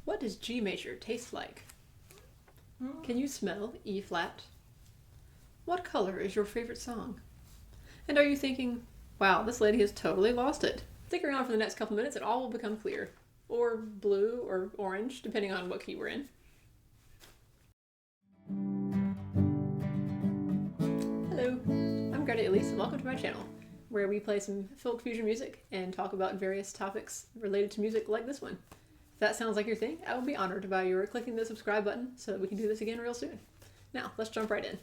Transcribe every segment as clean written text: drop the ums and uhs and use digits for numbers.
What does G major taste like? Can you smell E flat? What color is your favorite song? And are you thinking, wow, this lady has totally lost it? Stick around for the next couple minutes and all will become clear. Or blue or orange, depending on what key we're in. Hello, I'm Greta Elise and welcome to my channel, where we play some folk fusion music and talk about various topics related to music like this one. If that sounds like your thing, I will be honored by your clicking the subscribe button so that we can do this again real soon. Now, let's jump right in.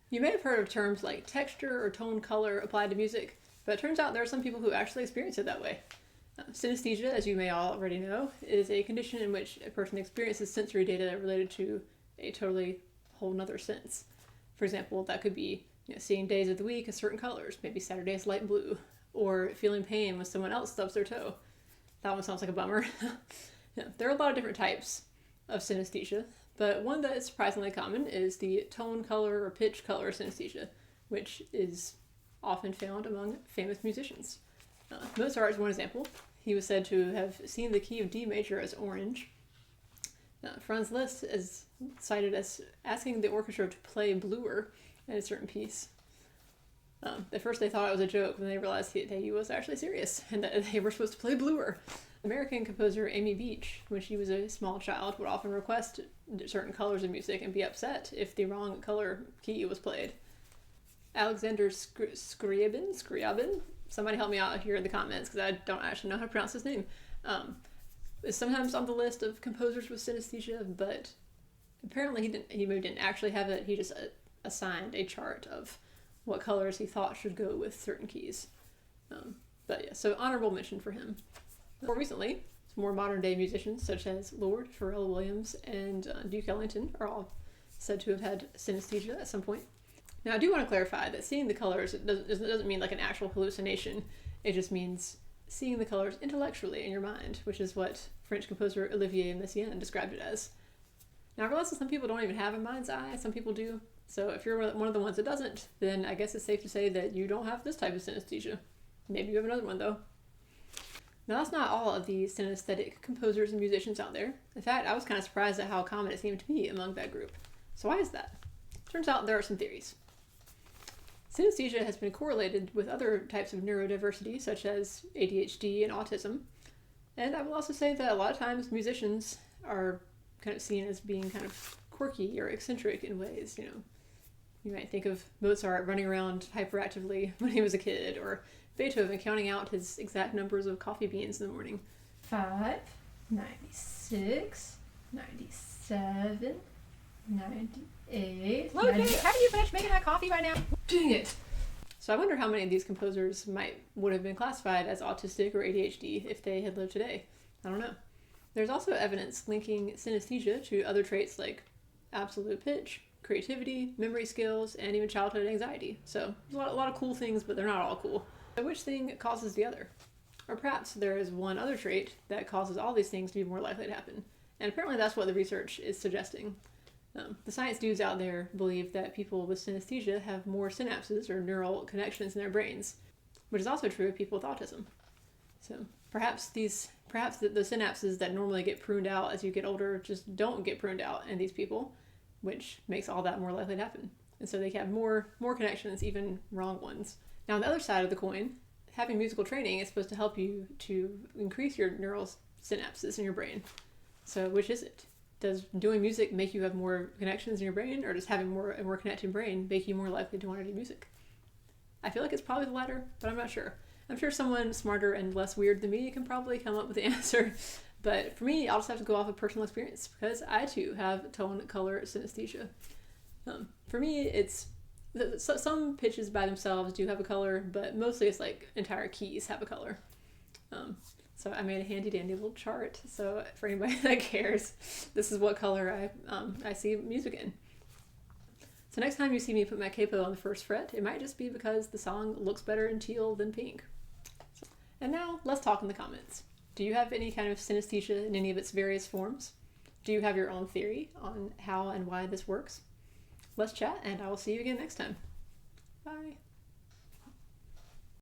You may have heard of terms like texture or tone color applied to music, but it turns out there are some people who actually experience it that way. Synesthesia, as you may already know, is a condition in which a person experiences sensory data related to a totally whole nother sense. For example, that could be seeing days of the week as certain colors, maybe Saturday is light blue, or feeling pain when someone else stubs their toe. That one sounds like a bummer. There are a lot of different types of synesthesia, but one that is surprisingly common is the tone color or pitch color synesthesia, which is often found among famous musicians. Mozart is one example. He was said to have seen the key of D major as orange. Franz Liszt is cited as asking the orchestra to play bluer in a certain piece. At first they thought it was a joke, but then they realized that he was actually serious and that they were supposed to play bluer. American composer Amy Beach, when she was a small child, would often request certain colors of music and be upset if the wrong color key was played. Alexander Scriabin, somebody help me out here in the comments because I don't actually know how to pronounce his name, is sometimes on the list of composers with synesthesia, but apparently he maybe didn't actually have it. He just assigned a chart of what colors he thought should go with certain keys. But yeah, so honorable mention for him. More recently, more modern day musicians such as Lord, Pharrell Williams, and Duke Ellington are all said to have had synesthesia at some point. Now I do want to clarify that seeing the colors doesn't mean like an actual hallucination. It just means seeing the colors intellectually in your mind, which is what French composer Olivier Messiaen described it as. Now I realize that some people don't even have a mind's eye, some people do. So if you're one of the ones that doesn't, then I guess it's safe to say that you don't have this type of synesthesia. Maybe you have another one though. Now that's not all of the synesthetic composers and musicians out there. In fact, I was kind of surprised at how common it seemed to be among that group. So why is that? Turns out there are some theories. Synesthesia has been correlated with other types of neurodiversity such as ADHD and autism. And I will also say that a lot of times musicians are kind of seen as being kind of quirky or eccentric in ways, You might think of Mozart running around hyperactively when he was a kid, or Beethoven counting out his exact numbers of coffee beans in the morning. 5, 96, 97, 98... Look, haven't you finished making that coffee by now? Dang it! So I wonder how many of these composers would have been classified as autistic or ADHD if they had lived today. I don't know. There's also evidence linking synesthesia to other traits like absolute pitch, creativity, memory skills, and even childhood anxiety. So there's a lot of cool things, but they're not all cool. So which thing causes the other? Or perhaps there is one other trait that causes all these things to be more likely to happen. And apparently that's what the research is suggesting. The science dudes out there believe that people with synesthesia have more synapses or neural connections in their brains, which is also true of people with autism. So perhaps the synapses that normally get pruned out as you get older just don't get pruned out in these people, which makes all that more likely to happen. And so they have more connections, even wrong ones. Now on the other side of the coin, having musical training is supposed to help you to increase your neural synapses in your brain. So which is it? Does doing music make you have more connections in your brain, or does having a more connected brain make you more likely to want to do music? I feel like it's probably the latter, but I'm not sure. I'm sure someone smarter and less weird than me can probably come up with the answer. But for me, I'll just have to go off of personal experience because I too have tone color synesthesia. For me, it's some pitches by themselves do have a color, but mostly it's like entire keys have a color. So I made a handy dandy little chart. So for anybody that cares, this is what color I see music in. So next time you see me put my capo on the first fret, it might just be because the song looks better in teal than pink. And now let's talk in the comments. Do you have any kind of synesthesia in any of its various forms? Do you have your own theory on how and why this works? Let's chat, and I will see you again next time. Bye.